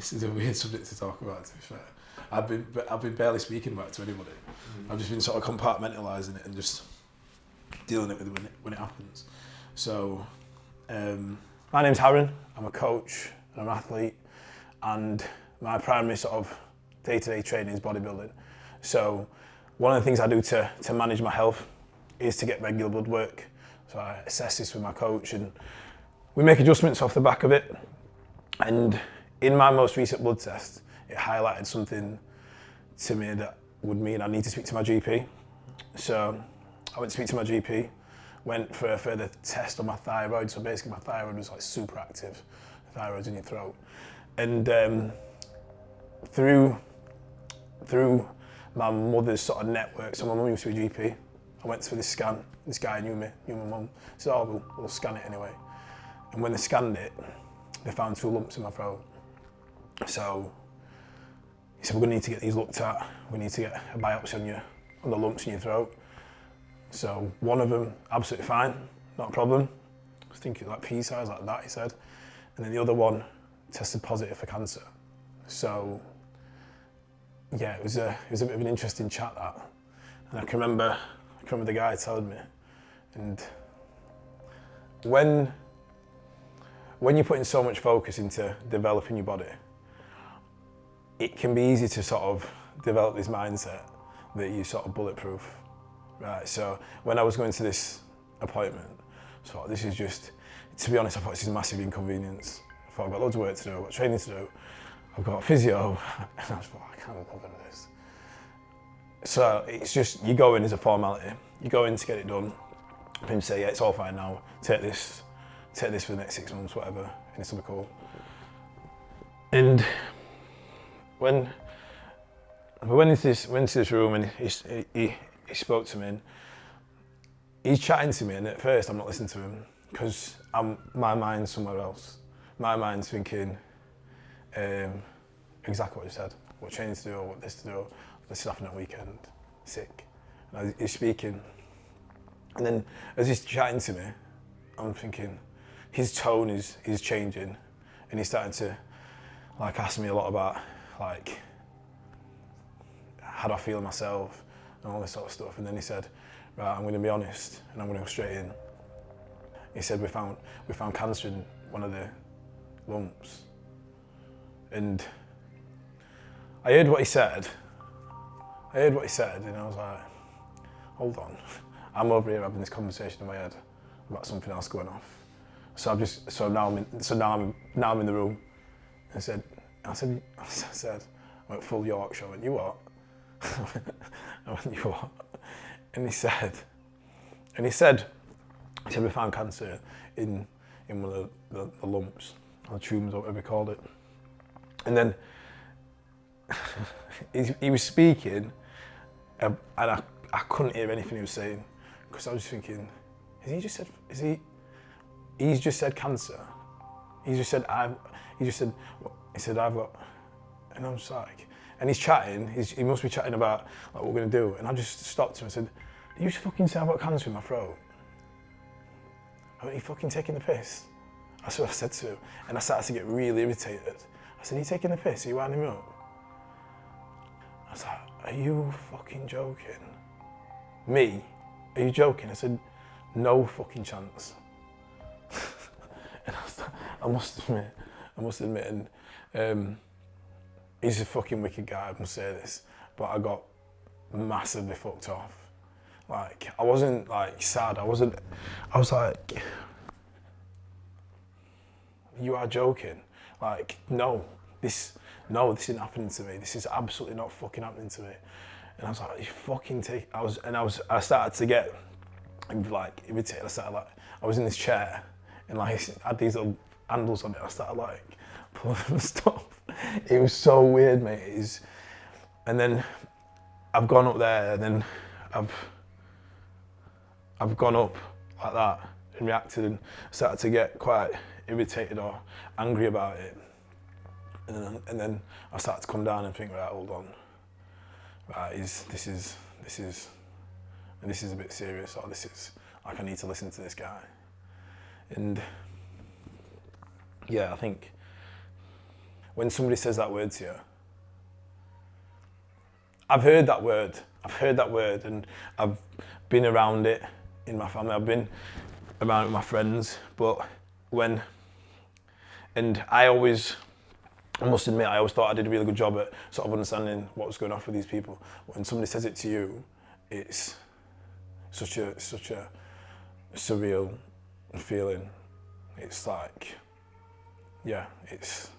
This is a weird subject to talk about, to be fair. I've been barely speaking about it to anybody. I've just been sort of compartmentalising it and just dealing with it when it happens. So, my name's Harren. I'm a coach and I'm an athlete, and my primary sort of day-to-day training is bodybuilding. So, one of the things I do to manage my health is to get regular blood work. So I assess this with my coach and we make adjustments off the back of it. And in my most recent blood test, it highlighted something to me that would mean I need to speak to my GP. So I went to speak to my GP, went for a further test on my thyroid. So basically my thyroid was like super active. The thyroid's in your throat. And through my mother's sort of network, so my mum used to be a GP, I went for this scan. This guy knew me, knew my mum. He said, oh, we'll scan it anyway. And when they scanned it, they found 2 lumps in my throat. So he said, we're going to need to get these looked at. We need to get a biopsy on the lumps in your throat. So one of them, absolutely fine, not a problem. I was thinking like pea size, like that, he said. And then the other one tested positive for cancer. So yeah, it was a bit of an interesting chat, that. And I can remember the guy telling me, and when you're putting so much focus into developing your body, it can be easy to sort of develop this mindset that you're sort of bulletproof, right? So when I was going to this appointment, I thought, this is just, to be honest, I thought this is a massive inconvenience. I thought I've got loads of work to do, I've got training to do, I've got physio, and I was like, I can't bother with this. So it's just, you go in as a formality, you go in to get it done, and him say, yeah, it's all fine now, take this for the next 6 months, whatever, and it's gonna be cool. And when we went into this room and he spoke to me, and he's chatting to me, and at first I'm not listening to him because my mind's somewhere else. My mind's thinking exactly what you said, what training to do, or what this to do, this is happening at weekend, sick. And he's speaking, and then as he's chatting to me, I'm thinking, his tone is changing, and he's starting to like ask me a lot about like how do I feel myself and all this sort of stuff. And then he said, right, I'm going to be honest and I'm going to go straight in. He said, we found cancer in one of the lumps. And I heard what he said, and I was like, hold on, I'm over here having this conversation in my head about something else going off. So now I'm in the room. I said, I went full Yorkshire. I went, you what? I went, you what? And he said, we found cancer in one of the lumps, or tumours, or whatever he called it. And then he was speaking, and I couldn't hear anything he was saying, because I was thinking, he's just said cancer. He said I've got, and I'm just like, and he's chatting, he must be chatting about like what we're gonna do, and I just stopped him and said, did you fucking say I've got cancer in my throat? I went, are you fucking taking the piss? That's what I said to him, and I started to get really irritated. I said, are you taking the piss? Are you winding me up? I was like, are you fucking joking? Me? Are you joking? I said, no fucking chance. And I must admit, and he's a fucking wicked guy, I must say this, but I got massively fucked off. Like, I wasn't like sad, I was like, you are joking. Like, no, this isn't happening to me. This is absolutely not fucking happening to me. And I was like, you fucking take, I started to get like irritated. I was in this chair and like I had these little handles on it. I started like pulling them stuff. It was so weird, mate. And then I've gone up there, and then I've gone up like that and reacted and started to get quite irritated or angry about it. And then I started to come down and think, right, hold on. Right, this is a bit serious, or this is like I need to listen to this guy. And yeah, I think when somebody says that word to you, I've heard that word, and I've been around it in my family, I've been around it with my friends, but I must admit, I always thought I did a really good job at sort of understanding what was going on with these people. When somebody says it to you, it's such a surreal feeling. It's like, yeah, it's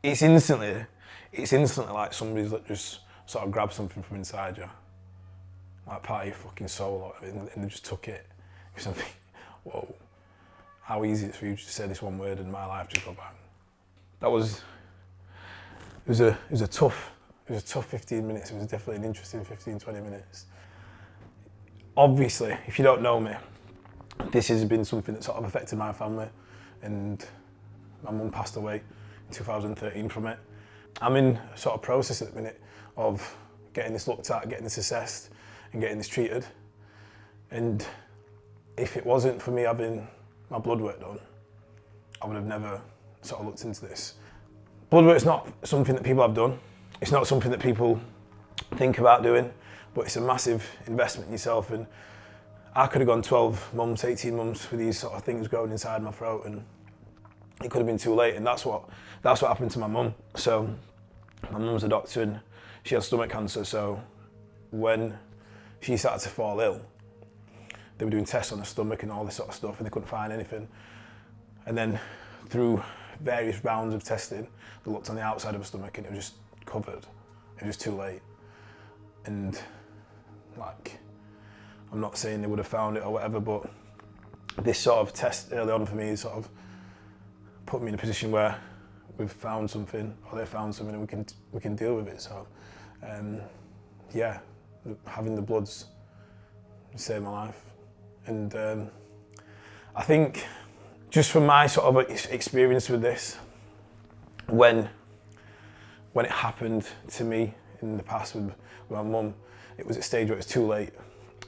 instantly like somebody's just sort of grabbed something from inside you, like part of your fucking soul, and they just took it. Because I'm thinking, whoa, how easy it's for you to say this one word and my life just go bang. It was a tough 15 minutes. It was definitely an interesting 15-20 minutes. Obviously, if you don't know me, this has been something that sort of affected my family, and my mum passed away in 2013 from it. I'm in a sort of process at the minute of getting this looked at, getting this assessed, and getting this treated. And if it wasn't for me having my blood work done, I would have never sort of looked into this. Blood work's not something that people have done. It's not something that people think about doing, but it's a massive investment in yourself. And I could have gone 12 months, 18 months with these sort of things growing inside my throat, and it could have been too late. And that's what happened to my mum. So my mum's a doctor and she has stomach cancer. So when she started to fall ill, they were doing tests on her stomach and all this sort of stuff, and they couldn't find anything. And then through various rounds of testing, they looked on the outside of her stomach and it was just covered. It was too late. And like, I'm not saying they would have found it or whatever, but this sort of test early on for me sort of put me in a position where we've found something, or they found something, and we can deal with it. So, yeah, having the bloods saved my life. And I think just from my sort of experience with this, when it happened to me in the past with my mum, it was at a stage where it was too late.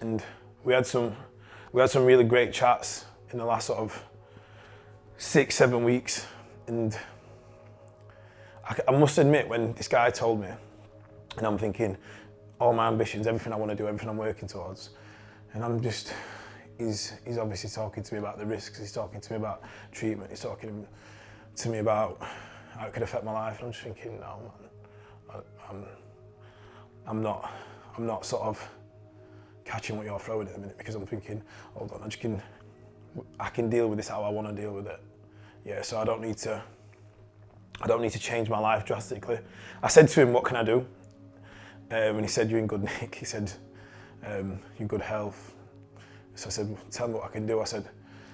And we had some really great chats in the last sort of 6-7 weeks. And I must admit, when this guy told me, and I'm thinking, all my ambitions, everything I want to do, everything I'm working towards, and I'm just, he's obviously talking to me about the risks, he's talking to me about treatment, he's talking to me about how it could affect my life, and I'm just thinking, no man, I'm not sort of catching what you're throwing at the minute, because I'm thinking, hold on, I can deal with this how I want to deal with it. Yeah, so I don't need to change my life drastically. I said to him, what can I do? And he said, you're in good nick. He said, you're in good health. So I said, tell me what I can do. I said,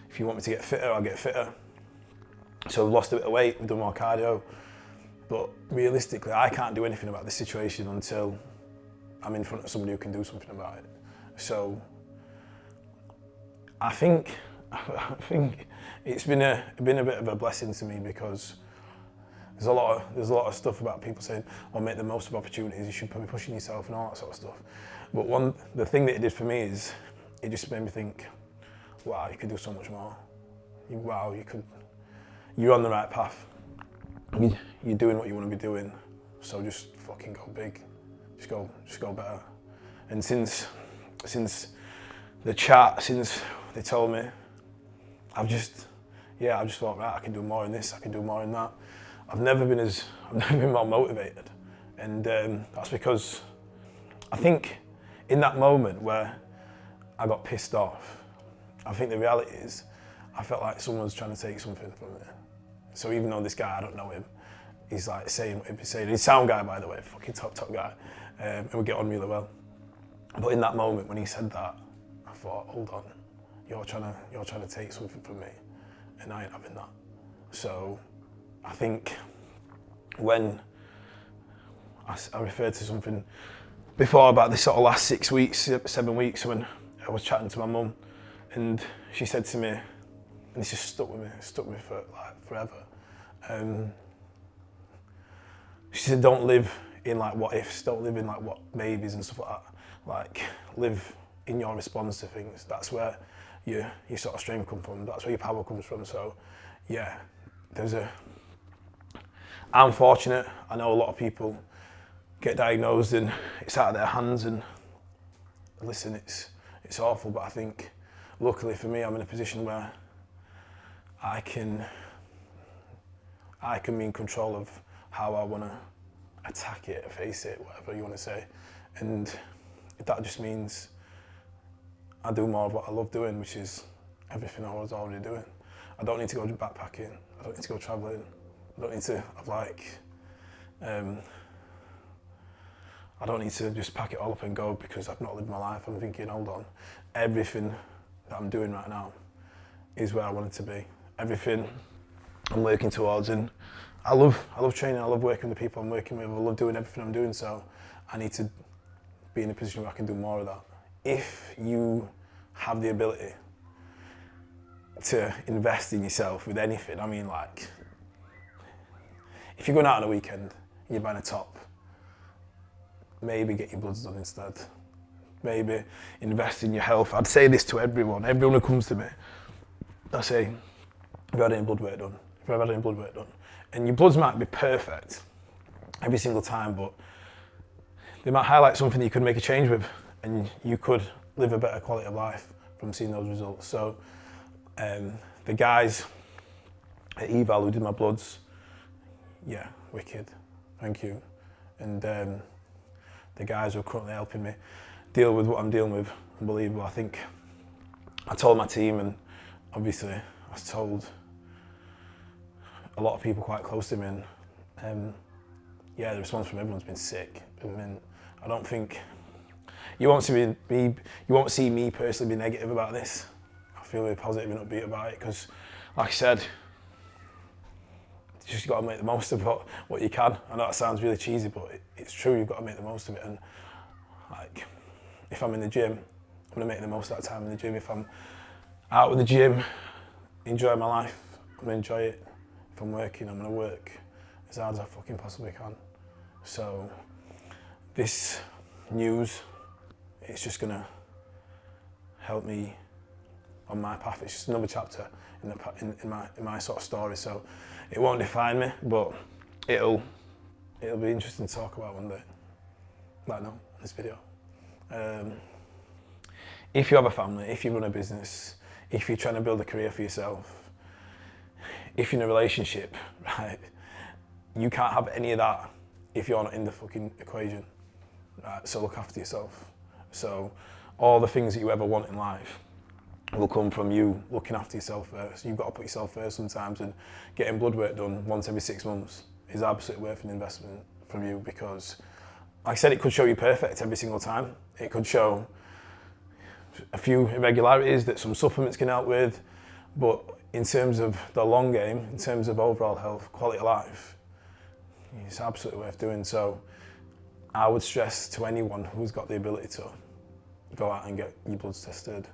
if you want me to get fitter, I'll get fitter. So I've lost a bit of weight, we've done more cardio. But realistically, I can't do anything about this situation until I'm in front of somebody who can do something about it. So I think it's been a bit of a blessing to me, because there's a lot of stuff about people saying, "Oh, make the most of opportunities. You should be pushing yourself," and all that sort of stuff. But the thing that it did for me is, it just made me think, "Wow, you could do so much more. You're on the right path. You're doing what you want to be doing. So just fucking go big. Just go better." And since the chat, since they told me, I've just thought, right, I can do more in this, I can do more in that. I've never been more motivated, and that's because I think in that moment where I got pissed off, I think the reality is I felt like someone's trying to take something from me. So even though this guy, I don't know him, he's like saying what he's saying. He's a sound guy, by the way, fucking top guy, and we get on really well. But in that moment when he said that, I thought, hold on, you're trying to take something from me, and I ain't having that. So I think when I referred to something before about this sort of last 6 weeks, 7 weeks, when I was chatting to my mum, and she said to me, and this just stuck with me for like forever. She said, don't live in like what ifs, don't live in like what maybes and stuff like that. Like, live in your response to things. That's where your sort of strength comes from. That's where your power comes from. So, yeah, I'm fortunate. I know a lot of people get diagnosed and it's out of their hands, and listen, it's awful, but I think luckily for me, I'm in a position where I can be in control of how I want to attack it, face it, whatever you want to say. And that just means I do more of what I love doing, which is everything I was already doing. I don't need to go backpacking. I don't need to go travelling. I don't need to I don't need to just pack it all up and go because I've not lived my life. I'm thinking, hold on, everything that I'm doing right now is where I want it to be. Everything I'm working towards, and I love training. I love working with the people I'm working with. I love doing everything I'm doing. So I need to be in a position where I can do more of that. If you have the ability to invest in yourself with anything, I mean, like, if you're going out on a weekend and you're buying a top, maybe get your bloods done instead. Maybe invest in your health. I'd say this to everyone who comes to me. I say, have you had any blood work done? Have you ever had any blood work done? And your bloods might be perfect every single time, but they might highlight something that you could make a change with, and you could live a better quality of life from seeing those results. So the guys at Eval who did my bloods, yeah, wicked, thank you. And the guys who are currently helping me deal with what I'm dealing with, unbelievable. I think I told my team, and obviously I told a lot of people quite close to me, and yeah, the response from everyone's been sick. I mean, I don't think you won't see me personally be negative about this. I feel really positive and upbeat about it because, like I said, you just got to make the most of what you can. I know that sounds really cheesy, but it's true. You've got to make the most of it. And like, if I'm in the gym, I'm gonna make the most of that time in the gym. If I'm out in the gym, enjoying my life, I'm gonna enjoy it. If I'm working, I'm gonna work as hard as I fucking possibly can. So this news, it's just gonna help me on my path. It's just another chapter in my sort of story. So it won't define me, but it'll be interesting to talk about one day. Like now, this video. If you have a family, if you run a business, if you're trying to build a career for yourself, if you're in a relationship, right, you can't have any of that if you're not in the fucking equation. Right? So look after yourself. So all the things that you ever want in life will come from you looking after yourself first. You've got to put yourself first sometimes, and getting blood work done once every 6 months is absolutely worth an investment from you because, like I said, it could show you perfect every single time. It could show a few irregularities that some supplements can help with, but in terms of the long game, in terms of overall health, quality of life, it's absolutely worth doing. So I would stress to anyone who's got the ability to go out and get your bloods tested.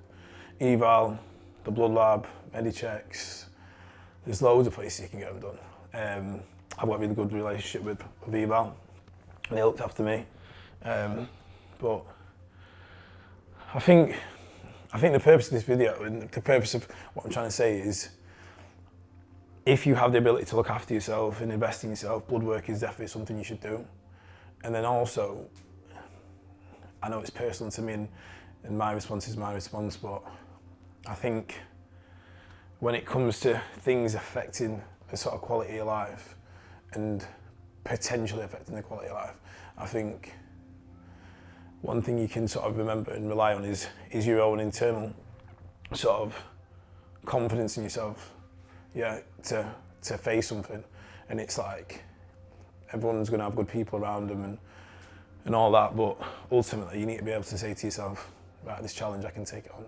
Eval, the blood lab, Medichecks, there's loads of places you can get them done. I've got a really good relationship with Eval, and they looked after me. But I think the purpose of this video and the purpose of what I'm trying to say is, if you have the ability to look after yourself and invest in yourself, blood work is definitely something you should do. And then also, I know it's personal to me and my response is my response, but I think when it comes to things affecting the sort of quality of life and potentially affecting the quality of life, I think one thing you can sort of remember and rely on is your own internal sort of confidence in yourself, yeah, to face something. And it's like, everyone's gonna have good people around them and all that, but ultimately you need to be able to say to yourself, right, this challenge, I can take it on.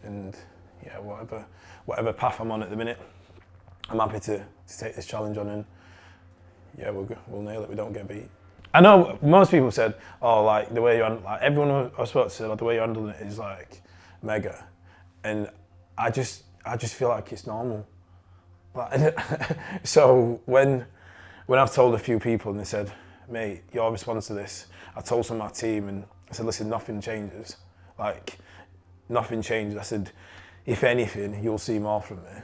And yeah, whatever path I'm on at the minute, I'm happy to take this challenge on, and yeah, we'll nail it, we don't get beat. I know most people said, oh, like the way you're, like everyone I spoke to said, like, the way you're handling it is like mega. And I just feel like it's normal. Like, so when I've told a few people and they said, mate, your response to this, I told some of my team and I said, listen, nothing changes. Like, nothing changes. I said, if anything, you'll see more from me.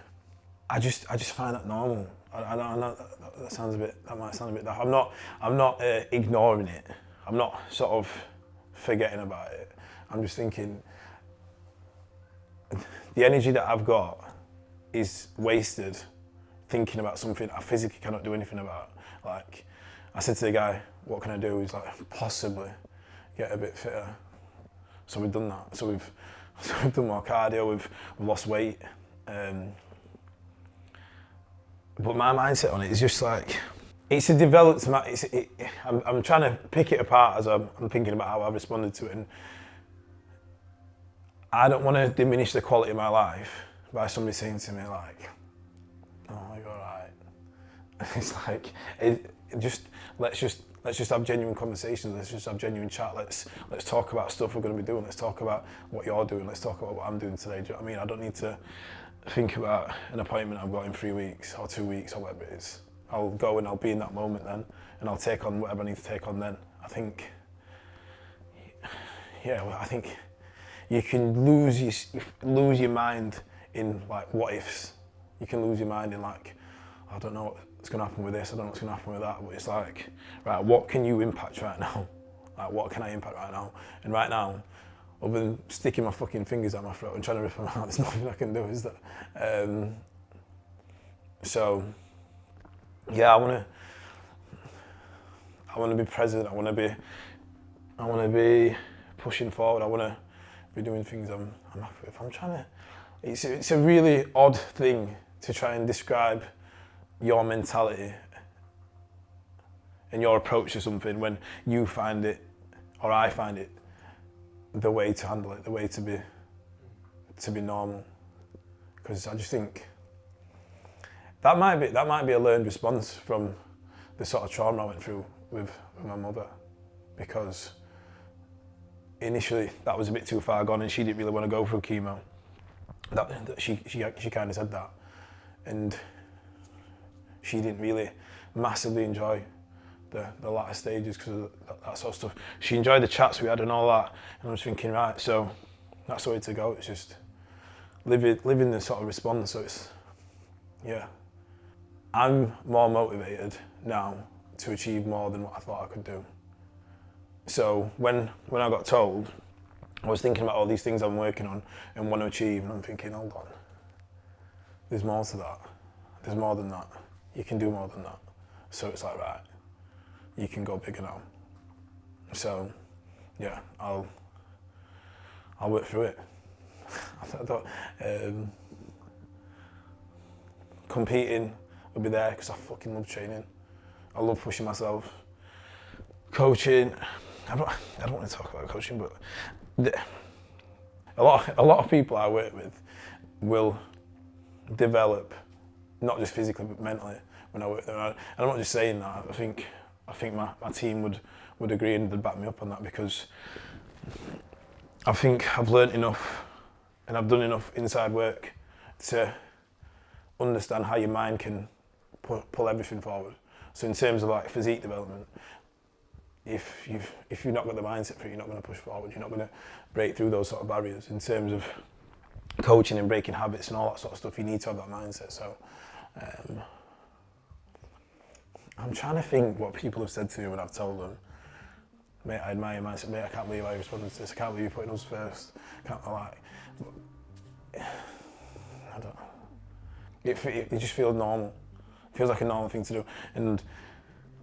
I just find that normal. I know that might sound a bit daft. I'm not ignoring it. I'm not sort of forgetting about it. I'm just thinking the energy that I've got is wasted thinking about something I physically cannot do anything about. Like, I said to the guy, what can I do? He's like, possibly get a bit fitter. So we've done that. So we've done more cardio, we've lost weight. But my mindset on it is just like, it's a developed, I'm trying to pick it apart as I'm thinking about how I've responded to it. And I don't want to diminish the quality of my life by somebody saying to me like, oh, you're alright. It's like, let's just have genuine conversations. Let's just have genuine chat. Let's talk about stuff we're going to be doing. Let's talk about what you're doing. Let's talk about what I'm doing today. Do you know what I mean? I don't need to think about an appointment I've got in 3 weeks or 2 weeks or whatever it is. I'll go and I'll be in that moment then, and I'll take on whatever I need to take on then. I think you can lose your mind in like what ifs. You can lose your mind in like, I don't know what's going to happen with this, I don't know what's going to happen with that, but it's like, right, what can you impact right now? Like, what can I impact right now? And right now, other than sticking my fucking fingers at my throat and trying to rip them out, there's nothing I can do, is there? So, yeah, I want to be present. I want to be pushing forward. I want to be doing things I'm happy with. It's a really odd thing to try and describe your mentality and your approach to something when you find it, or I find it, the way to handle it, the way to be normal. Because I just think that might be a learned response from the sort of trauma I went through with my mother, because initially that was a bit too far gone and she didn't really want to go through chemo. She kind of said that, and she didn't really massively enjoy the latter stages because of that sort of stuff. She enjoyed the chats we had and all that, and I was thinking, right, so that's the way to go. It's just living the sort of response. So it's, yeah, I'm more motivated now to achieve more than what I thought I could do. So when I got told, I was thinking about all these things I'm working on and want to achieve, and I'm thinking, hold on, there's more to that. There's more than that. You can do more than that. So it's like, right, you can go bigger now. So, yeah, I'll work through it. Competing will be there because I fucking love training. I love pushing myself. Coaching, I don't want to talk about coaching, but a lot of people I work with will develop, not just physically but mentally when I work there. And I'm not just saying that. I think my team would agree and they'd back me up on that, because I think I've learnt enough and I've done enough inside work to understand how your mind can pull everything forward. So in terms of like physique development, if you've not got the mindset for it, you're not going to push forward. You're not going to break through those sort of barriers. In terms of coaching and breaking habits and all that sort of stuff, you need to have that mindset. So I'm trying to think what people have said to me when I've told them, mate, I admire your mindset, mate, I can't believe how you responded to this, I can't believe you putting us first, I don't know. It just feels normal. It feels like a normal thing to do. And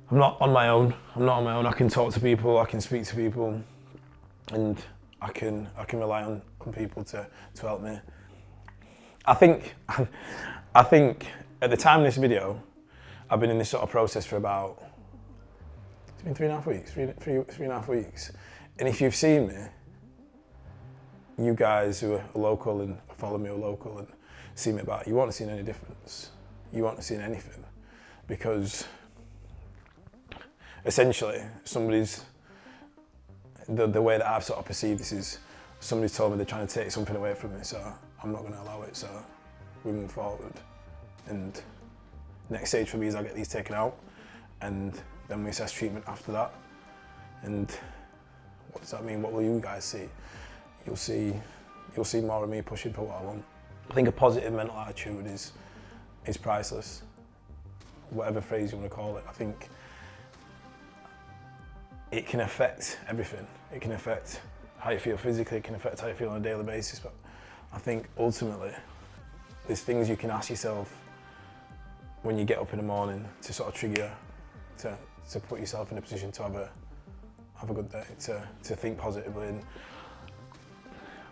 I'm not on my own. I can talk to people, I can speak to people, and I can rely on people to help me. I think at the time of this video, I've been in this sort of process for about, it's been 3.5 weeks. And if you've seen me, you guys who are local and follow me or local and see me about, you won't have seen any difference. You won't have seen anything, because essentially the way that I've sort of perceived this is somebody's told me they're trying to take something away from me, so I'm not going to allow it, so we move forward. And next stage for me is I get these taken out, and then we assess treatment after that. And what does that mean? What will you guys see? You'll see more of me pushing for what I want. I think a positive mental attitude is priceless. whatever phrase you want to call it. I think it can affect everything. It can affect how you feel physically, it can affect how you feel on a daily basis, but I think ultimately there's things you can ask yourself when you get up in the morning to sort of trigger, to put yourself in a position to have a good day, to think positively. And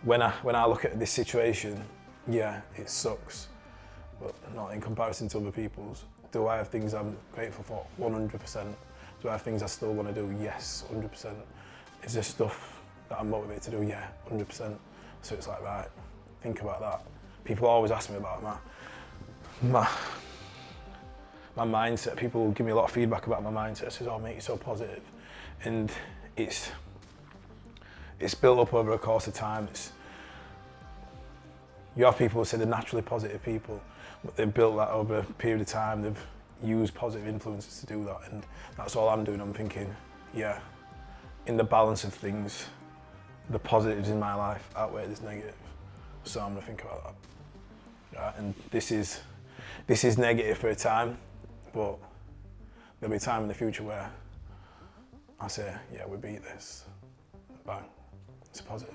when I look at this situation, yeah, it sucks, but not in comparison to other people's. Do I have things I'm grateful for? 100%. Do I have things I still want to do? Yes, 100%. Is there stuff that I'm motivated to do? Yeah, 100%. So it's like, right, think about that. People always ask me about my mindset. People give me a lot of feedback about my mindset. Says, "Oh, mate, you're so positive," and it's built up over a course of time. You have people who say they're naturally positive people, but they've built that over a period of time. They've used positive influences to do that, and that's all I'm doing. I'm thinking, yeah, in the balance of things, the positives in my life outweigh this negative. So I'm gonna think about that. Right? And this is negative for a time, but there'll be a time in the future where I say, yeah, we beat this. Bang. It's a positive.